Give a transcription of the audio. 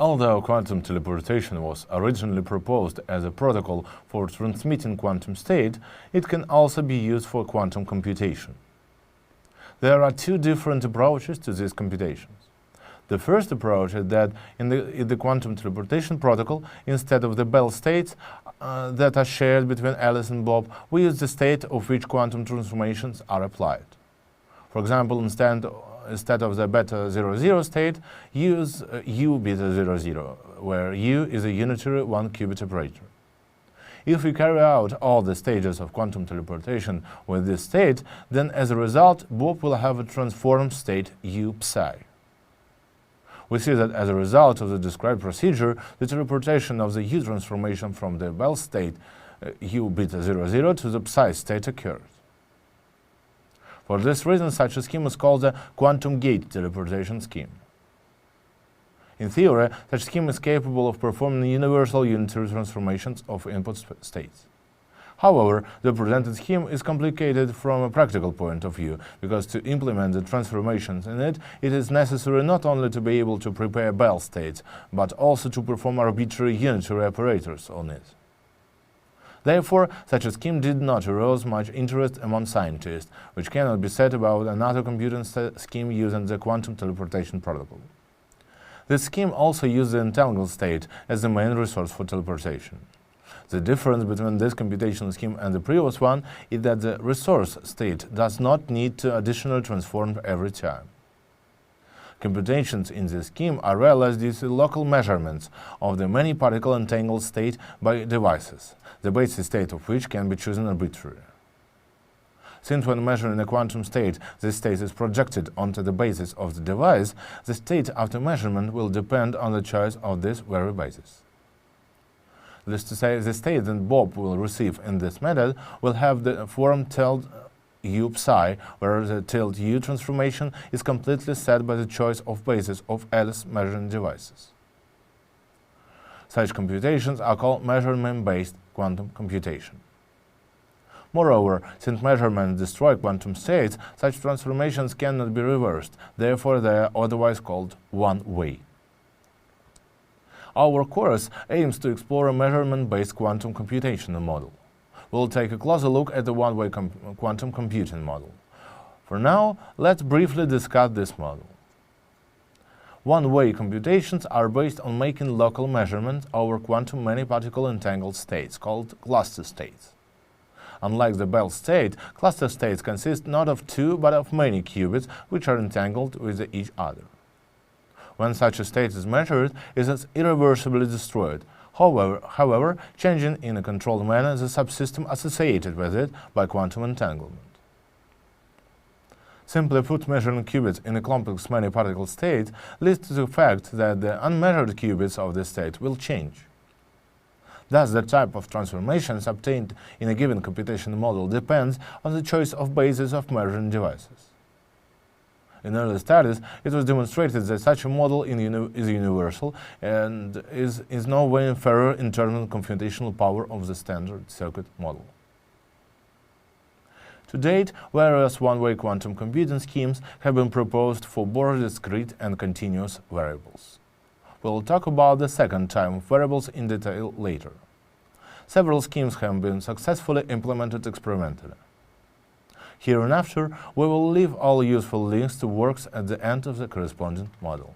Although quantum teleportation was originally proposed as a protocol for transmitting quantum state, it can also be used for quantum computation. There are two different approaches to these computations. The first approach is that in the quantum teleportation protocol, instead of the Bell states that are shared between Alice and Bob, we use the state of which quantum transformations are applied. For example, instead of the beta 00 state, use U beta 00, where U is a unitary one-qubit operator. If we carry out all the stages of quantum teleportation with this state, then as a result, Bob will have a transformed state U psi. We see that as a result of the described procedure, the teleportation of the U transformation from the Bell state U beta 00 to the psi state occurs. For this reason, such a scheme is called the quantum gate teleportation scheme. In theory, such scheme is capable of performing universal unitary transformations of input states. However, the presented scheme is complicated from a practical point of view, because to implement the transformations in it, it is necessary not only to be able to prepare Bell states, but also to perform arbitrary unitary operators on it. Therefore, such a scheme did not arouse much interest among scientists, which cannot be said about another computing scheme using the quantum teleportation protocol. This scheme also used the entanglement state as the main resource for teleportation. The difference between this computational scheme and the previous one is that the resource state does not need to additionally transform every time. Computations in this scheme are realized using local measurements of the many-particle entangled state by devices, the basis state of which can be chosen arbitrarily. Since when measuring a quantum state, this state is projected onto the basis of the device, the state after measurement will depend on the choice of this very basis. That is to say, the state that Bob will receive in this method will have the form tilde U psi, where the tilde U transformation is completely set by the choice of basis of Alice measuring devices. Such computations are called measurement-based quantum computation. Moreover, since measurements destroy quantum states, such transformations cannot be reversed, therefore they are otherwise called one-way. Our course aims to explore a measurement-based quantum computation model. We'll take a closer look at the one-way quantum computing model. For now, let's briefly discuss this model. One-way computations are based on making local measurements over quantum many-particle entangled states, called cluster states. Unlike the Bell state, cluster states consist not of two but of many qubits which are entangled with each other. When such a state is measured, it is irreversibly destroyed, however, changing in a controlled manner the subsystem associated with it by quantum entanglement. Simply put, measuring qubits in a complex many-particle state leads to the fact that the unmeasured qubits of the state will change. Thus, the type of transformations obtained in a given computation model depends on the choice of basis of measuring devices. In early studies, it was demonstrated that such a model is universal and is no way inferior in terms of computational power of the standard circuit model. To date, various one-way quantum computing schemes have been proposed for both discrete and continuous variables. We will talk about the second type of variables in detail later. Several schemes have been successfully implemented experimentally. Hereinafter, we will leave all useful links to works at the end of the corresponding model.